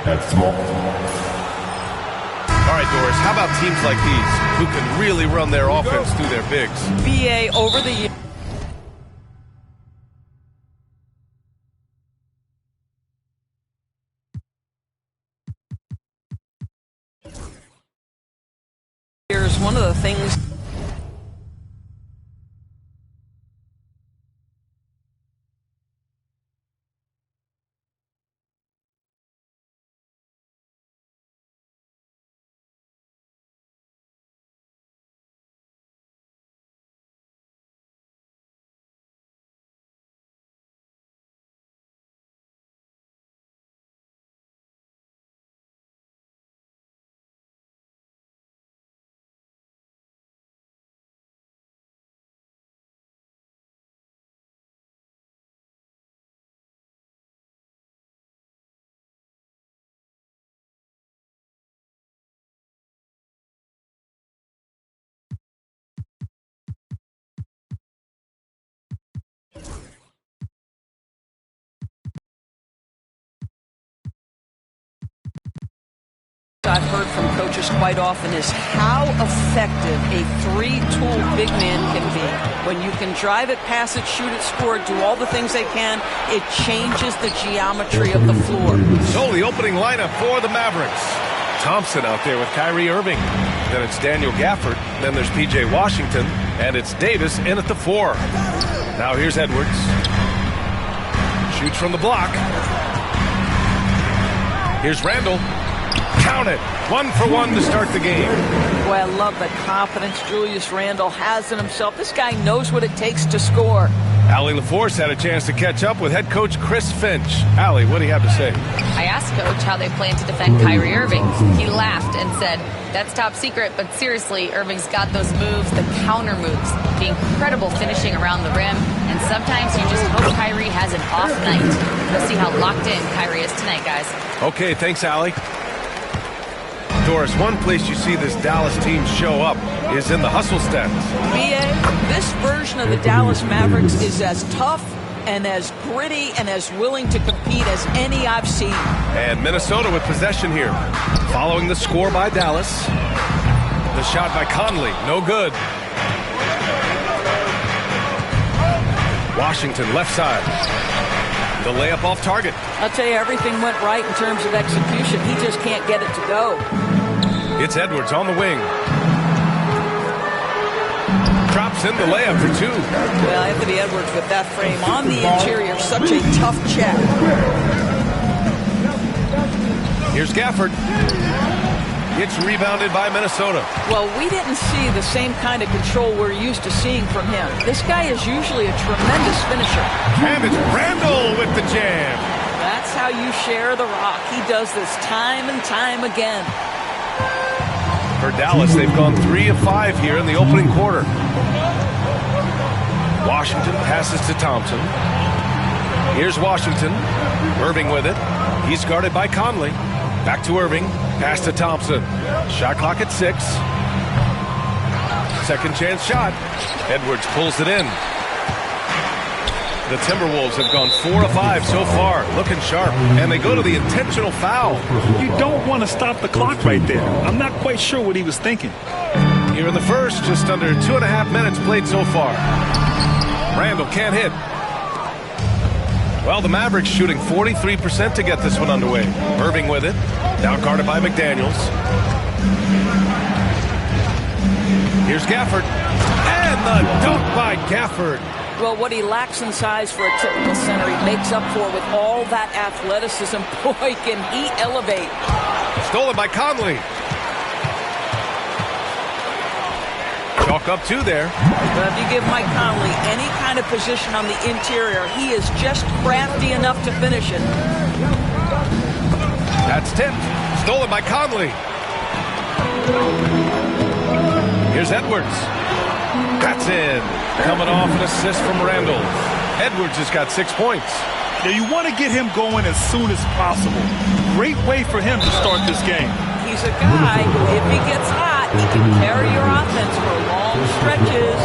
That's small. All right, Doris, how about teams like these who can really run their offense through their bigs? BA over the years, one of the things I've heard from coaches quite often is how effective a three-tool big man can be. When you can drive it, pass it, shoot it, score it, do all the things they can, it changes the geometry of the floor. So the opening lineup for the Mavericks. Thompson out there with Kyrie Irving. Then it's Daniel Gafford. Then there's P.J. Washington. And it's Davis in at the 4. Now here's Edwards. Shoots from the block. Here's Randall. Count it. 1 for 1 to start the game. Boy, I love the confidence Julius Randle has in himself. This guy knows what it takes to score. Allie LaForce had a chance to catch up with head coach Chris Finch. Allie, what do you have to say? I asked Coach how they plan to defend Kyrie Irving. He laughed and said, that's top secret, but seriously, Irving's got those moves, the counter moves, the incredible finishing around the rim, and sometimes you just hope Kyrie has an off night. We'll see how locked in Kyrie is tonight, guys. Okay, thanks, Allie. Doris, one place you see this Dallas team show up is in the hustle stats. BA, this version of the Dallas Mavericks is as tough and as gritty and as willing to compete as any I've seen. And Minnesota with possession here. Following the score by Dallas. The shot by Conley, no good. Washington left side. The layup off target. I'll tell you, everything went right in terms of execution. He just can't get it to go. It's Edwards on the wing. Drops in the layup for 2. Well, Anthony Edwards with that frame on the interior, such a tough check. Here's Gafford. It's rebounded by Minnesota. Well, we didn't see the same kind of control we're used to seeing from him. This guy is usually a tremendous finisher. And it's Randall with the jam. That's how you share the rock. He does this time and time again. For Dallas, they've gone 3 of 5 here in the opening quarter. Washington passes to Thompson. Here's Washington. Irving with it. He's guarded by Conley. Back to Irving. Pass to Thompson. Shot clock at 6. Second chance shot. Edwards pulls it in. The Timberwolves have gone 4 of 5 so far, looking sharp, and they go to the intentional foul. You don't want to stop the clock right there. I'm not quite sure what he was thinking. Here in the first, just under 2.5 minutes played so far. Randall can't hit. Well, the Mavericks shooting 43% to get this one underway. Irving with it, now guarded by McDaniels. Here's Gafford, and the dunk by Gafford. Well, what he lacks in size for a typical center, he makes up for with all that athleticism. Boy, can he elevate. Stolen by Conley. Chalk up 2 there. But if you give Mike Conley any kind of position on the interior, he is just crafty enough to finish it. That's tipped. Stolen by Conley. Here's Edwards. That's in. Coming off an assist from Randall. Edwards has got 6 points. Now you want to get him going as soon as possible. Great way for him to start this game. He's a guy who, if he gets hot, he can carry your offense for long stretches.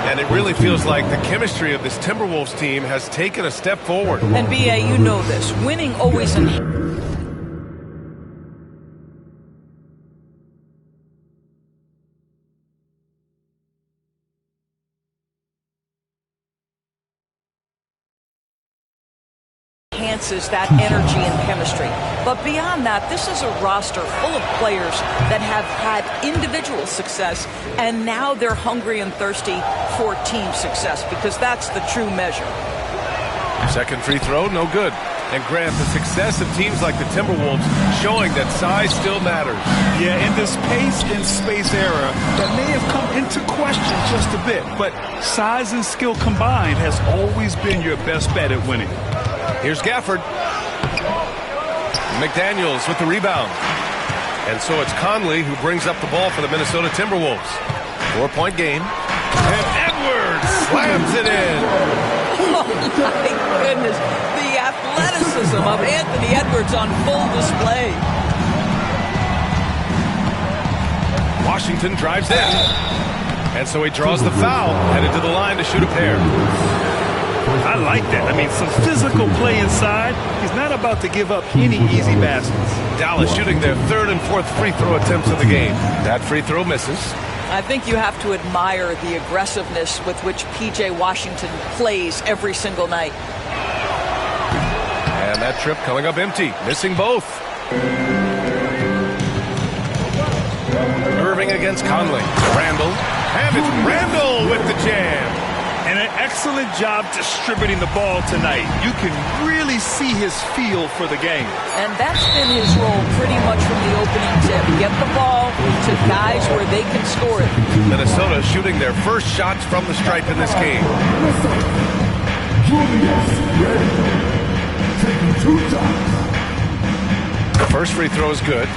And it really feels like the chemistry of this Timberwolves team has taken a step forward. And, B.A., you know this. Winning always enhances that energy and chemistry. But beyond that, this is a roster full of players that have had individual success, and now they're hungry and thirsty for team success, because that's the true measure. Second free throw, no good. And Grant, the success of teams like the Timberwolves showing that size still matters. Yeah, in this pace and space era, that may have come into question just a bit, but size and skill combined has always been your best bet at winning. Here's Gafford. McDaniels with the rebound. And so it's Conley who brings up the ball for the Minnesota Timberwolves. 4-point game. And Edwards slams it in. Oh, my goodness. The athleticism of Anthony Edwards on full display. Washington drives in. And so he draws the foul, headed to the line to shoot a pair. I like that. I mean, some physical play inside. He's not about to give up any easy baskets. Dallas shooting their third and fourth free throw attempts of the game. That free throw misses. I think you have to admire the aggressiveness with which P.J. Washington plays every single night. And that trip coming up empty, missing both. Irving against Conley. Randall. And it's Randall with the jam. And an excellent job distributing the ball tonight. You can really see his feel for the game. And that's been his role pretty much from the opening tip. Get the ball to guys where they can score it. Minnesota shooting their first shots from the stripe in this game. The first free throw is good.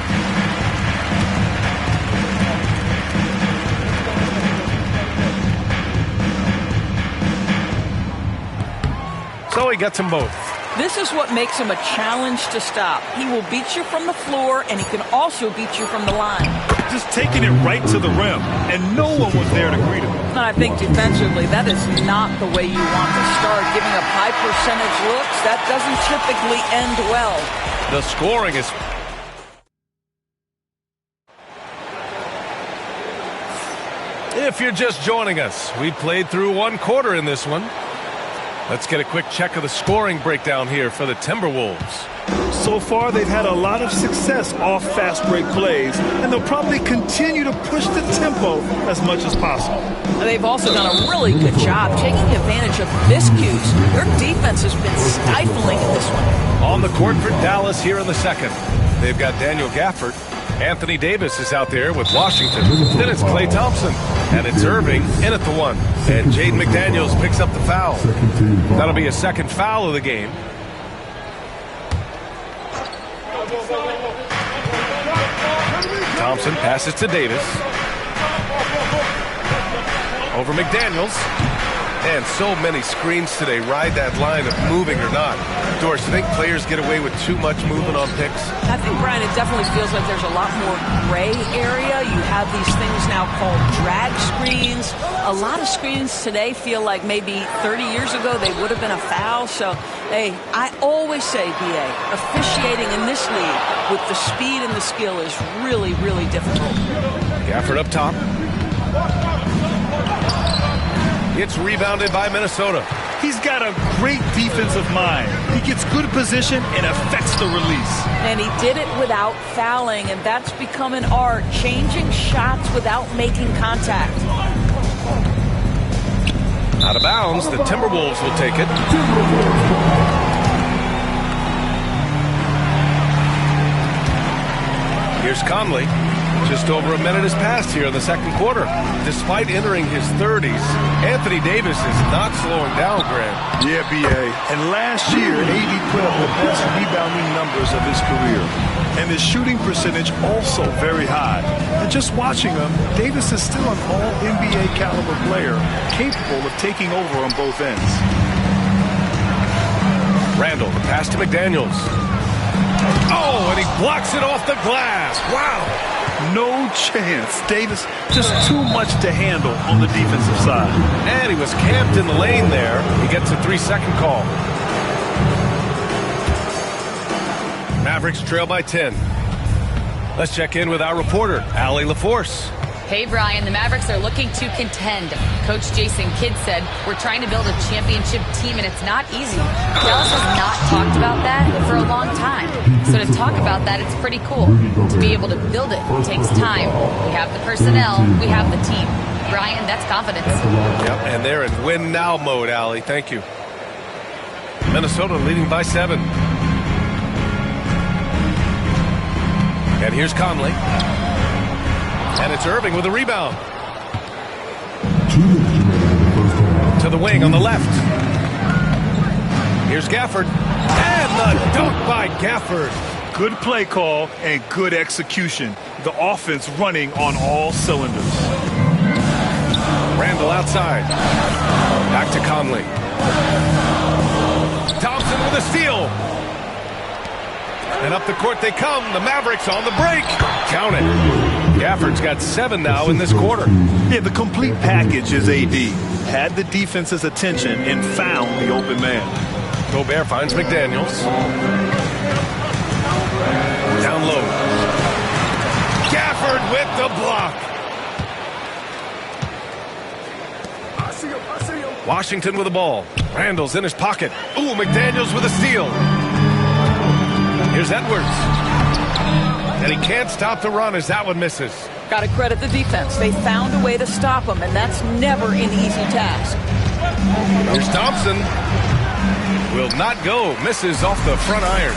So he gets them both. This is what makes him a challenge to stop. He will beat you from the floor, and he can also beat you from the line. Just taking it right to the rim, and no one was there to greet him. I think defensively, that is not the way you want to start. Giving up high percentage looks, that doesn't typically end well. The scoring is... If you're just joining us, we played through one quarter in this one. Let's get a quick check of the scoring breakdown here for the Timberwolves. So far, they've had a lot of success off fast break plays, and they'll probably continue to push the tempo as much as possible. They've also done a really good job taking advantage of miscues. Their defense has been stifling in this one. On the court for Dallas here in the second. They've got Daniel Gafford. Anthony Davis is out there with Washington. Then it's Klay Thompson. And it's Irving in at the one. And Jaden McDaniels picks up the foul. That'll be a second foul of the game. Thompson passes to Davis. Over McDaniels. And so many screens today ride that line of moving or not. Doris, you think players get away with too much movement on picks? I think, Brian, it definitely feels like there's a lot more gray area. You have these things now called drag screens. A lot of screens today feel like maybe 30 years ago they would have been a foul. So, hey, I always say, B.A., officiating in this league with the speed and the skill is really, really difficult. Gafford up top. It's rebounded by Minnesota. He's got a great defensive mind. He gets good position and affects the release. And he did it without fouling, and that's become an art, changing shots without making contact. Out of bounds, the Timberwolves will take it. Here's Conley. Just over a minute has passed here in the second quarter. Despite entering his 30s, Anthony Davis is not slowing down, Grant. Yeah, B.A. And last year, AD put up the best rebounding numbers of his career. And his shooting percentage also very high. And just watching him, Davis is still an all-NBA caliber player, capable of taking over on both ends. Randall, the pass to McDaniels. Oh, and he blocks it off the glass. Wow. No chance. Davis just too much to handle on the defensive side. And he was camped in the lane there. He gets a 3-second call. Mavericks trail by 10. Let's check in with our reporter, Allie LaForce. Hey, Brian, the Mavericks are looking to contend. Coach Jason Kidd said, we're trying to build a championship team, and it's not easy. Dallas has not talked about that for a long time. So to talk about that, it's pretty cool. To be able to build it takes time. We have the personnel. We have the team. Brian, that's confidence. Yep, and they're in win now mode, Allie. Thank you. Minnesota leading by 7. And here's Conley. And it's Irving with a rebound. To the wing on the left. Here's Gafford. And the dunk by Gafford. Good play call and good execution. The offense running on all cylinders. Randall outside. Back to Conley. Thompson with a steal. And up the court they come. The Mavericks on the break. Count it. Gafford's got 7 now in this quarter. Yeah, the complete package is AD. Had the defense's attention and found the open man. Gobert finds McDaniels. Down low. Gafford with the block. Washington with the ball. Randall's in his pocket. Ooh, McDaniels with a steal. Here's Edwards. And he can't stop the run as that one misses. Got to credit the defense. They found a way to stop him, and that's never an easy task. Here's Thompson. Will not go. Misses off the front iron.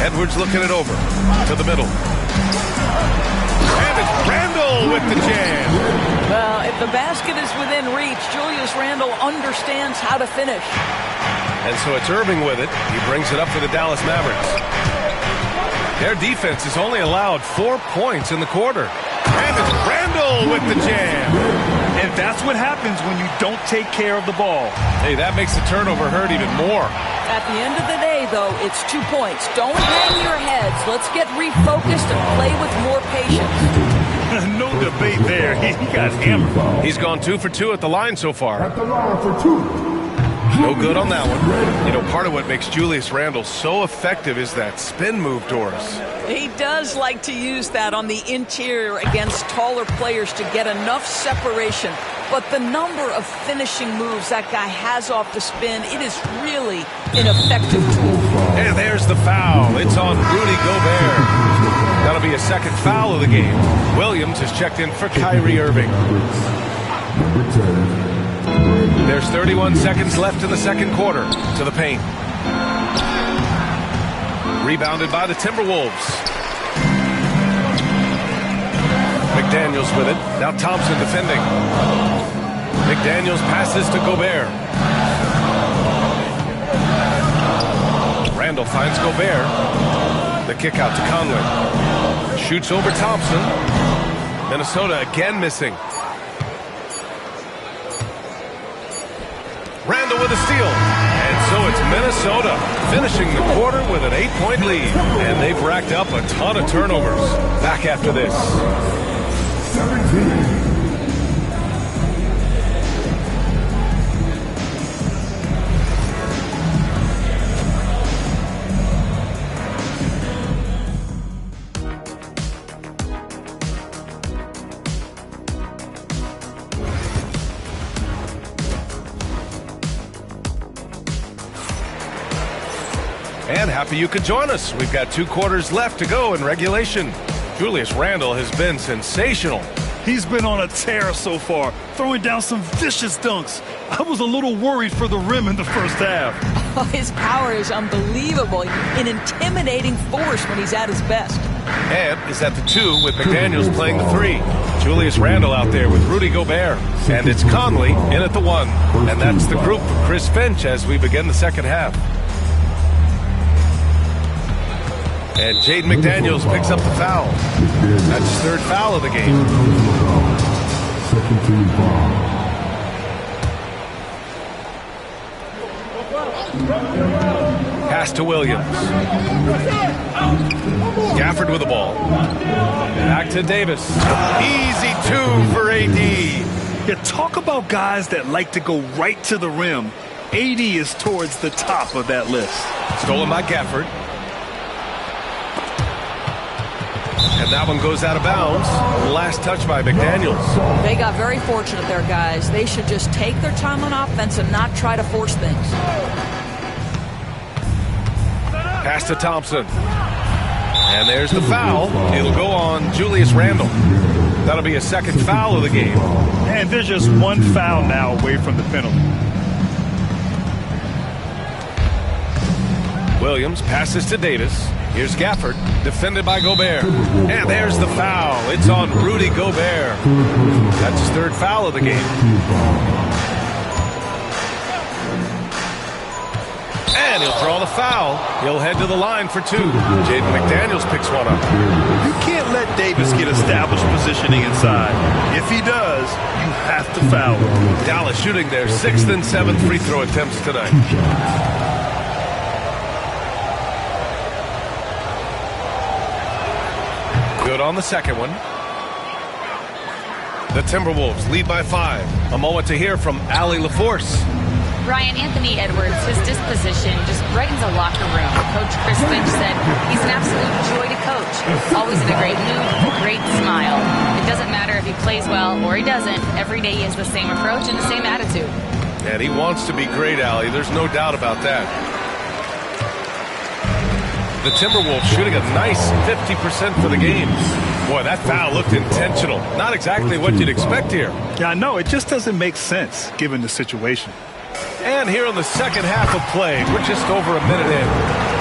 Edwards looking it over. To the middle. And it's Randall with the jam. Well, if the basket is within reach, Julius Randle understands how to finish. And so it's Irving with it. He brings it up for the Dallas Mavericks. Their defense has only allowed 4 points in the quarter. And it's Randall with the jam. And that's what happens when you don't take care of the ball. Hey, that makes the turnover hurt even more. At the end of the day, though, it's 2 points. Don't hang your heads. Let's get refocused and play with more patience. No debate there. He got hammered. He's gone 2 for 2 at the line so far. At the line for 2. No good on that one. You know, part of what makes Julius Randle so effective is that spin move, Doris. He does like to use that on the interior against taller players to get enough separation. But the number of finishing moves that guy has off the spin, it is really an effective tool. And there's the foul. It's on Rudy Gobert. That'll be a second foul of the game. Williams has checked in for Kyrie Irving. There's 31 seconds left in the second quarter. To the paint. Rebounded by the Timberwolves. McDaniels with it. Now Thompson defending. McDaniels passes to Gobert. Randall finds Gobert. The kick out to Conley. Shoots over Thompson. Minnesota again missing. Randall with a steal. And so it's Minnesota finishing the quarter with an 8-point lead. And they've racked up a ton of turnovers. Back after this. 17. And happy you could join us. We've got 2 quarters left to go in regulation. Julius Randle has been sensational. He's been on a tear so far, throwing down some vicious dunks. I was a little worried for the rim in the first half. Oh, his power is unbelievable. An intimidating force when he's at his best. And is at the 2 with McDaniels playing the 3. Julius Randle out there with Rudy Gobert. And it's Conley in at the 1. And that's the group for Chris Finch as we begin the second half. And Jaden McDaniels picks up the foul. That's his 3rd foul of the game. Second team foul. Pass to Williams. Gafford with the ball. Back to Davis. Easy 2 for AD. Yeah, talk about guys that like to go right to the rim. AD is towards the top of that list. Stolen by Gafford. And that one goes out of bounds. Last touch by McDaniels. They got very fortunate there, guys. They should just take their time on offense and not try to force things. Pass to Thompson. And there's the foul. It'll go on Julius Randle. That'll be a second foul of the game. And there's just one foul now away from the penalty. Williams passes to Davis. Here's Gafford, defended by Gobert. And there's the foul. It's on Rudy Gobert. That's his third foul of the game. And he'll draw the foul. He'll head to the line for two. Jaden McDaniels picks one up. You can't let Davis get established positioning inside. If he does, you have to foul him. Dallas shooting their 6th and 7th free throw attempts tonight. Good on the second one. The Timberwolves lead by 5. A moment to hear from Allie LaForce. Brian, Anthony Edwards, his disposition just brightens a locker room. Coach Chris Finch said he's an absolute joy to coach. Always in a great mood, a great smile. It doesn't matter if he plays well or he doesn't. Every day he has the same approach and the same attitude. And he wants to be great, Allie. There's no doubt about that. The Timberwolves shooting a nice 50% for the game. Boy, that foul looked intentional. Not exactly what you'd expect here. Yeah, I know. It just doesn't make sense given the situation. And here in the second half of play, we're just over a minute in.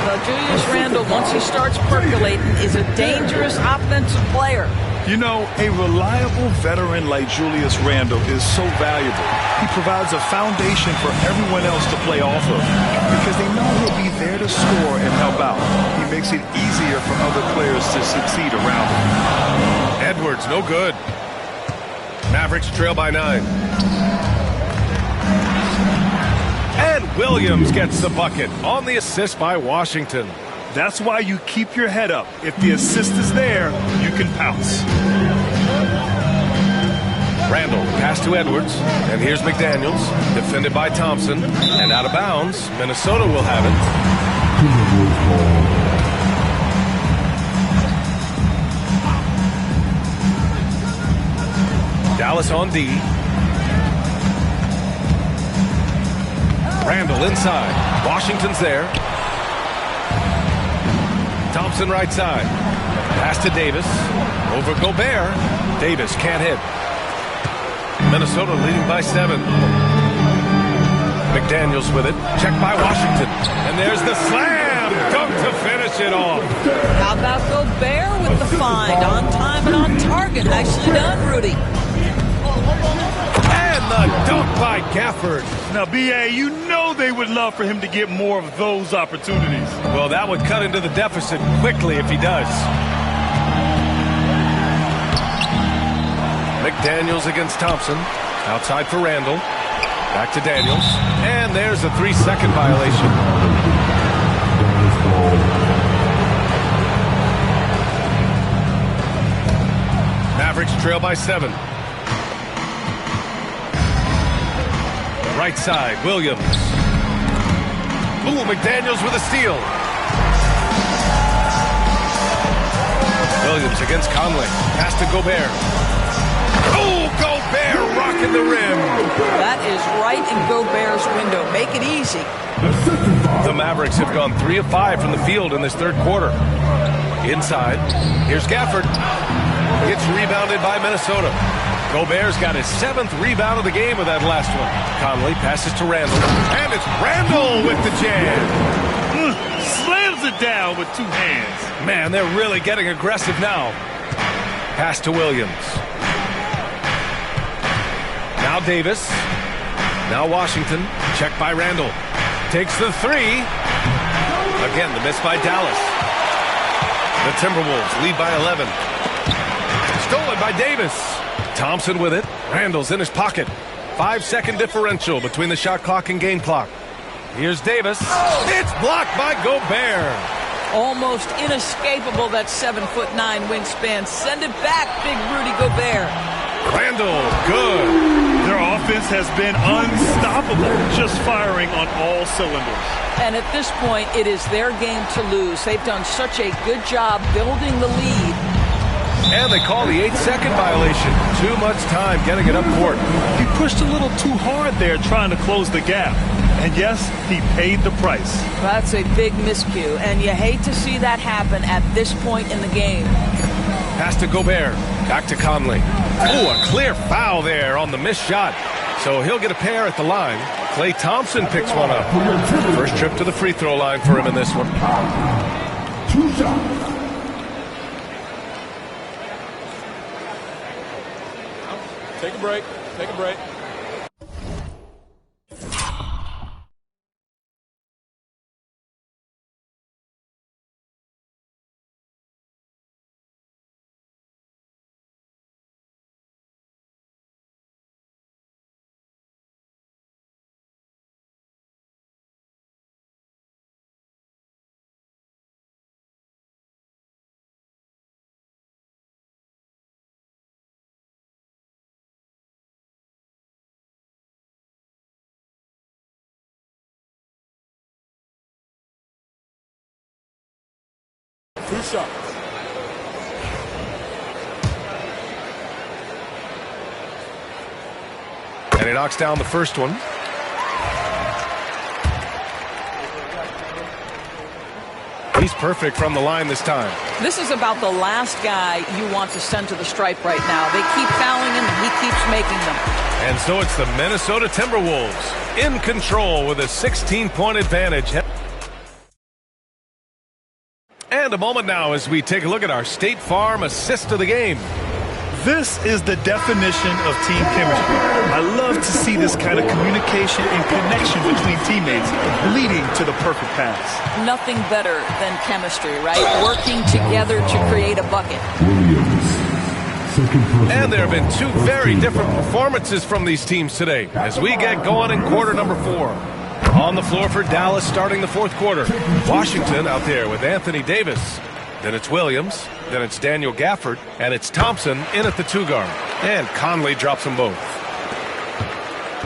But Julius Randle, once he starts percolating, is a dangerous offensive player. You know, a reliable veteran like Julius Randle is so valuable. He provides a foundation for everyone else to play off of because they know he'll be there to score and help out. He makes it easier for other players to succeed around him. Edwards, no good. Mavericks trail by 9. And Williams gets the bucket on the assist by Washington. That's why you keep your head up. If the assist is there, you can pounce. Randle, pass to Edwards. And here's McDaniels, defended by Thompson. And out of bounds, Minnesota will have it. Dallas on D. Randle inside. Washington's there. Thompson right side. Pass to Davis. Over Gobert. Davis can't hit. Minnesota leading by 7. McDaniels with it. Checked by Washington. And there's the slam. Dunk to finish it off. How about Gobert with the find? On time and on target. Nicely done, Rudy. And the dunk by Gafford. Now, B.A., you know they would love for him to get more of those opportunities. Well, that would cut into the deficit quickly if he does. McDaniels against Thompson. Outside for Randle. Back to Daniels. And there's a 3-second violation. Mavericks trail by 7. Right side, Williams. Ooh, McDaniels with a steal. Williams against Conley. Pass to Gobert. Oh, Gobert rocking the rim. That is right in Gobert's window. Make it easy. The Mavericks have gone 3 of 5 from the field in this third quarter. Inside, here's Gafford. It's rebounded by Minnesota. Gobert's got his 7th rebound of the game with that last one. Conley passes to Randle. And it's Randle with the jam. Slams it down with 2 hands. Man, they're really getting aggressive now. Pass to Williams. Now Davis. Now Washington. Checked by Randle. Takes the 3. Again, the miss by Dallas. The Timberwolves lead by 11. Stolen by Davis. Thompson with it. Randle's in his pocket. 5-second differential between the shot clock and game clock. Here's Davis. It's blocked by Gobert. Almost inescapable, that 7'9" wingspan. Send it back, big Rudy Gobert. Randle, good. Their offense has been unstoppable, just firing on all cylinders. And at this point, it is their game to lose. They've done such a good job building the lead. And they call the 8-second violation. Too much time getting it up court. He pushed a little too hard there trying to close the gap. And yes, he paid the price. That's a big miscue, and you hate to see that happen at this point in the game. Pass to Gobert. Back to Conley. Oh, a clear foul there on the missed shot. So he'll get a pair at the line. Klay Thompson picks one up. First trip to the free throw line for him in this one. 2 shots. Take a break. Take a break. Two shots. And he knocks down the first one. He's perfect from the line this time. This is about the last guy you want to send to the stripe right now. They keep fouling him, and he keeps making them. And so it's the Minnesota Timberwolves in control with a 16-point advantage. And a moment now as we take a look at our State Farm assist of the game. This is the definition of team chemistry. I love to see this kind of communication and connection between teammates leading to the perfect pass. Nothing better than chemistry, right? Working together to create a bucket. And there have been two very different performances from these teams today as we get going in quarter number 4. On the floor for Dallas starting the fourth quarter. Washington out there with Anthony Davis. Then it's Williams. Then it's Daniel Gafford. And it's Thompson in at the 2 guard. And Conley drops them both.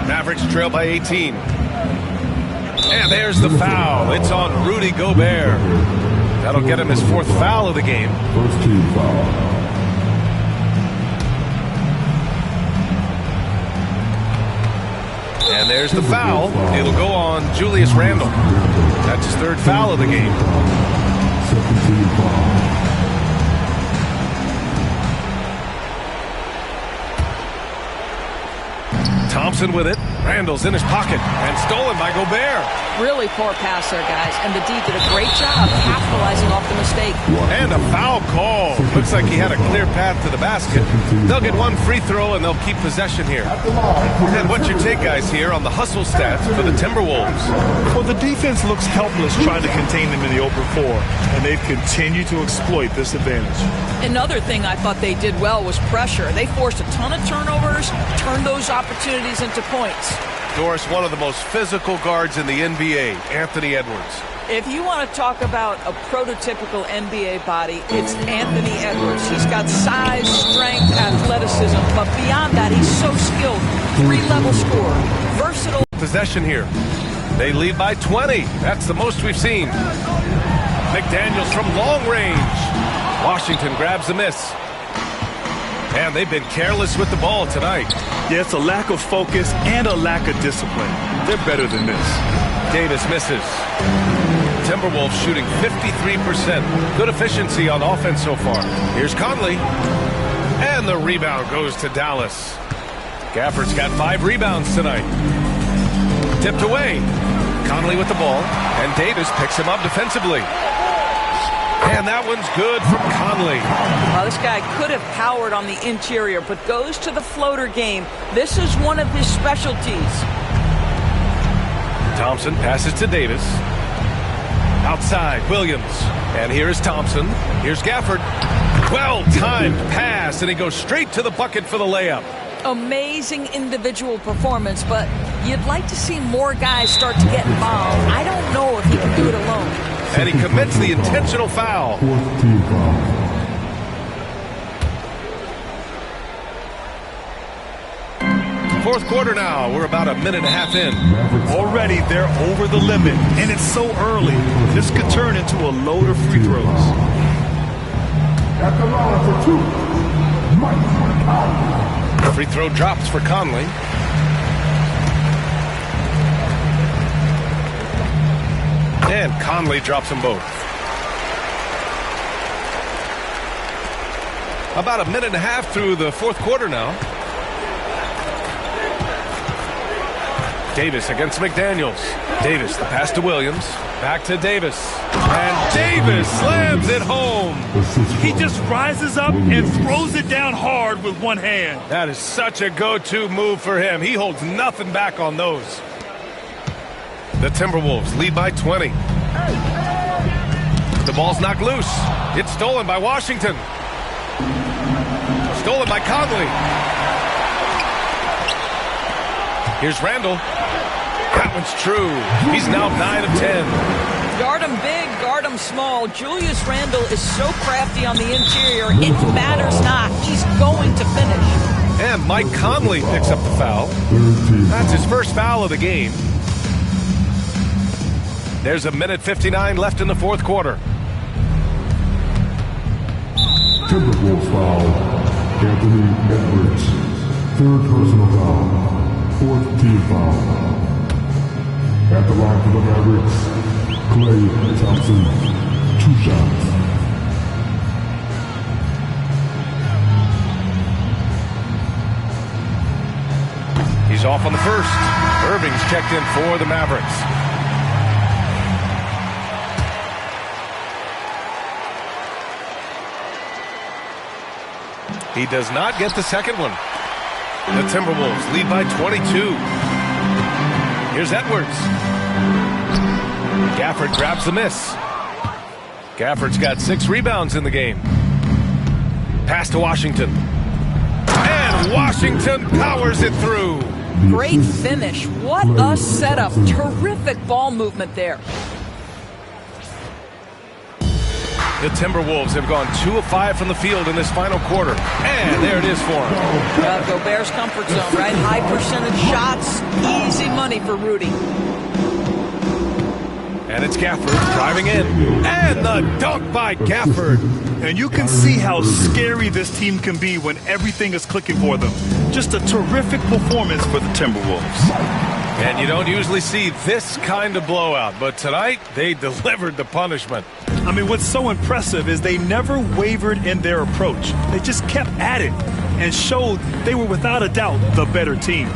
Mavericks trail by 18. And there's the foul. It's on Rudy Gobert. That'll get him his 4th foul of the game. First team foul. And there's the foul. It'll go on Julius Randle. That's his 3rd foul of the game. Second team foul. Thompson with it. Randle's in his pocket and stolen by Gobert. Really poor pass there, guys. And the D did a great job capitalizing off the mistake. And a foul call. Looks like he had a clear path to the basket. They'll get one free throw and they'll keep possession here. And what's your take, guys, here on the hustle stats for the Timberwolves? Well, the defense looks helpless trying to contain them in the open floor, and they've continued to exploit this advantage. Another thing I thought they did well was pressure. They forced a ton of turnovers, turned those opportunities into points. Doris, one of the most physical guards in the NBA, Anthony Edwards. If you want to talk about a prototypical NBA body, it's Anthony Edwards. He's got size, strength, athleticism, but beyond that, he's so skilled. 3-level scorer, versatile. Possession here. They lead by 20. That's the most we've seen. McDaniels from long range. Washington grabs the miss. And they've been careless with the ball tonight. Yeah, it's a lack of focus and a lack of discipline. They're better than this. Davis misses. Timberwolves shooting 53%. Good efficiency on offense so far. Here's Conley. And the rebound goes to Dallas. Gafford's got 5 rebounds tonight. Tipped away. Conley with the ball. And Davis picks him up defensively. And that one's good from Conley. Well, this guy could have powered on the interior, but goes to the floater game. This is one of his specialties. Thompson passes to Davis. Outside, Williams. And here is Thompson. Here's Gafford. Well-timed pass, and he goes straight to the bucket for the layup. Amazing individual performance, but you'd like to see more guys start to get involved. I don't know if he can do it alone. And he commits the intentional foul. Fourth team foul. Fourth quarter now. We're about a minute and a half in. Already they're over the limit, and it's so early. This could turn into a load of free throws. At the line for 2. Free throw drops for Conley. And Conley drops them both. About a minute and a half through the fourth quarter now. Davis against McDaniels. Davis, the pass to Williams. Back to Davis. And Davis slams it home. He just rises up and throws it down hard with one hand. That is such a go-to move for him. He holds nothing back on those. The Timberwolves lead by 20. The ball's knocked loose. It's stolen by Washington. Stolen by Conley. Here's Randall. That one's true. He's now 9 of 10. Guard him big, guard him small. Julius Randle is so crafty on the interior, it matters not. He's going to finish. And Mike Conley picks up the foul. That's his first foul of the game. There's a minute 59 left in the fourth quarter. Timberwolves foul. Anthony Edwards. Third personal foul. Fourth team foul. At the line for the Mavericks, Klay Thompson. 2 shots. He's off on the first. Irving's checked in for the Mavericks. He does not get the second one. The Timberwolves lead by 22. Here's Edwards. Gafford grabs the miss. Gafford's got 6 rebounds in the game. Pass to Washington. And Washington powers it through. Great finish. What a setup. Terrific ball movement there. The Timberwolves have gone 2 of 5 from the field in this final quarter. And there it is for him. Gobert's comfort zone, right? High percentage shots. Easy money for Rudy. And it's Gafford driving in. And the dunk by Gafford. And you can see how scary this team can be when everything is clicking for them. Just a terrific performance for the Timberwolves. And you don't usually see this kind of blowout, but tonight they delivered the punishment. I mean, what's so impressive is they never wavered in their approach. They just kept at it and showed they were without a doubt the better team.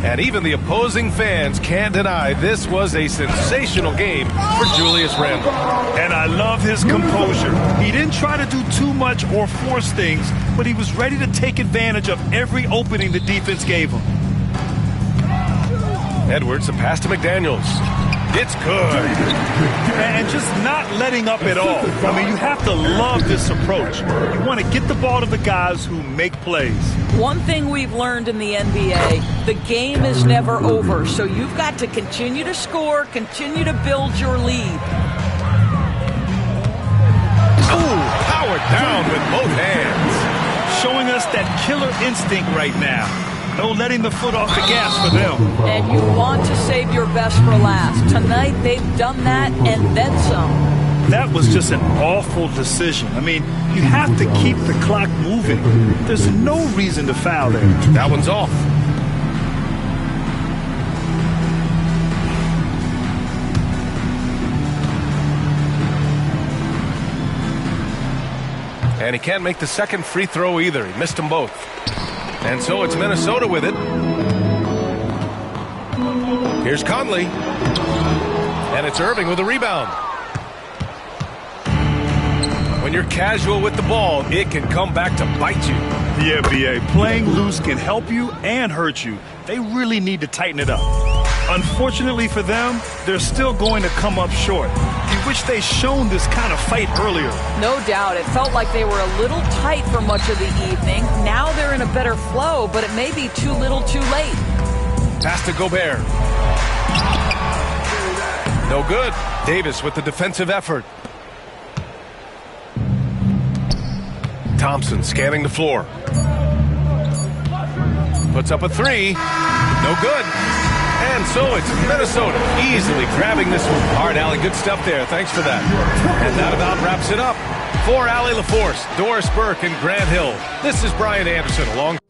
And even the opposing fans can't deny this was a sensational game for Julius Randle. And I love his composure. He didn't try to do too much or force things, but he was ready to take advantage of every opening the defense gave him. Edwards, a pass to McDaniels. It's good. And just not letting up at all. I mean, you have to love this approach. You want to get the ball to the guys who make plays. One thing we've learned in the NBA, the game is never over. So you've got to continue to score, continue to build your lead. Ooh, powered down with both hands. Showing us that killer instinct right now. No letting the foot off the gas for them. And you want to save your best for last. Tonight, they've done that and then some. That was just an awful decision. I mean, you have to keep the clock moving. There's no reason to foul there. That one's off. And he can't make the second free throw either. He missed them both. And so it's Minnesota with it. Here's Conley. And it's Irving with a rebound. When you're casual with the ball, it can come back to bite you. Yeah, B.A. Playing loose can help you and hurt you. They really need to tighten it up. Unfortunately for them, they're still going to come up short. You wish they'd shown this kind of fight earlier. No doubt. It felt like they were a little tight for much of the evening. Now they're in a better flow, but it may be too little too late. Pass to Gobert. No good. Davis with the defensive effort. Thompson scanning the floor. Puts up a 3. No good. And so it's Minnesota easily grabbing this one. Hard alley, good stuff there. Thanks for that. And that about wraps it up. For Allie LaForce, Doris Burke, and Grant Hill, this is Brian Anderson along.